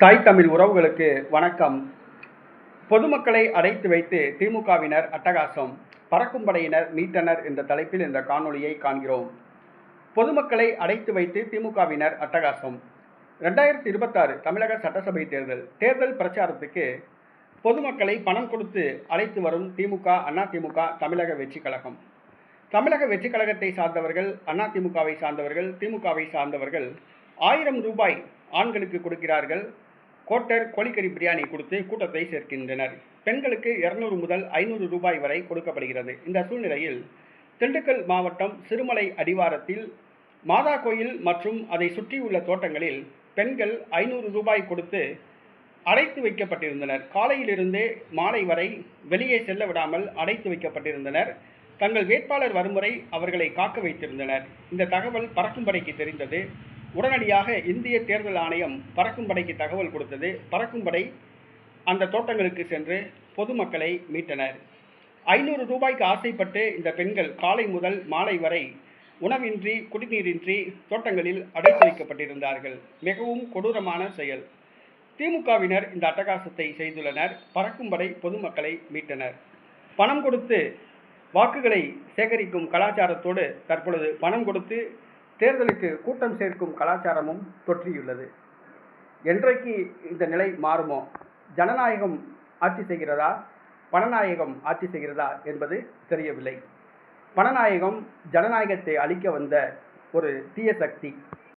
தாய் தமிழ் உறவுகளுக்கு வணக்கம். பொதுமக்களை அடைத்து வைத்து திமுகவினர் அட்டகாசம், பறக்கும் படையினர் மீட்டனர் என்ற தலைப்பில் இந்த காணொளியை காண்கிறோம். பொதுமக்களை அடைத்து வைத்து திமுகவினர் அட்டகாசம். 2026 தமிழக சட்டசபை தேர்தல் பிரச்சாரத்துக்கு பொதுமக்களை பணம் கொடுத்து அழைத்து வரும் திமுக, அதிமுக, தமிழக வெற்றி கழகம். தமிழக வெற்றி கழகத்தை சார்ந்தவர்கள், அதிமுகவை சார்ந்தவர்கள், திமுகவை சார்ந்தவர்கள் 1000 ரூபாய் ஆண்களுக்கு கொடுக்கிறார்கள். கோட்டர் கோழிக்கறி பிரியாணி கொடுத்து கூட்டத்தை சேர்க்கின்றனர். பெண்களுக்கு 200 முதல் 500 ரூபாய் வரை கொடுக்கப்படுகிறது. இந்த சூழ்நிலையில் திண்டுக்கல் மாவட்டம் சிறுமலை அடிவாரத்தில் மாதா கோயில் மற்றும் அதை சுற்றியுள்ள தோட்டங்களில் பெண்கள் 500 ரூபாய் கொடுத்து அடைத்து வைக்கப்பட்டிருந்தனர். காலையிலிருந்து மாலை வரை வெளியே செல்ல விடாமல் அடைத்து வைக்கப்பட்டிருந்தனர். தங்கள் வேட்பாளர் வரும் வரை அவர்களை காக்க வைத்திருந்தனர். இந்த தகவல் பறக்கும் படைக்கு தெரிந்தது. உடனடியாக இந்திய தேர்தல் ஆணையம் பறக்கும் படைக்கு தகவல் கொடுத்தது. பறக்கும் படை அந்த தோட்டங்களுக்கு சென்று பொதுமக்களை மீட்டனர். 500 ரூபாய்க்கு ஆசைப்பட்டு இந்த பெண்கள் காலை முதல் மாலை வரை உணவின்றி, குடிநீரின்றி தோட்டங்களில் அடைத்து வைக்கப்பட்டிருந்தார்கள். மிகவும் கொடூரமான செயல். திமுகவினர் இந்த அட்டகாசத்தை செய்துள்ளனர். பறக்கும் படை பொதுமக்களை மீட்டனர். பணம் கொடுத்து வாக்குகளை சேகரிக்கும் கலாச்சாரத்தோடு தற்பொழுது பணம் கொடுத்து தேர்தலுக்கு கூட்டம் சேர்க்கும் கலாச்சாரமும் தொற்றியுள்ளது. என்றைக்கு இந்த நிலை மாறுமோ? ஜனநாயகம் ஆட்சி செய்கிறதா, பணநாயகம் ஆட்சி செய்கிறதா என்பது தெரியவில்லை. பணநாயகம் ஜனநாயகத்தை அழிக்க வந்த ஒரு தீய சக்தி.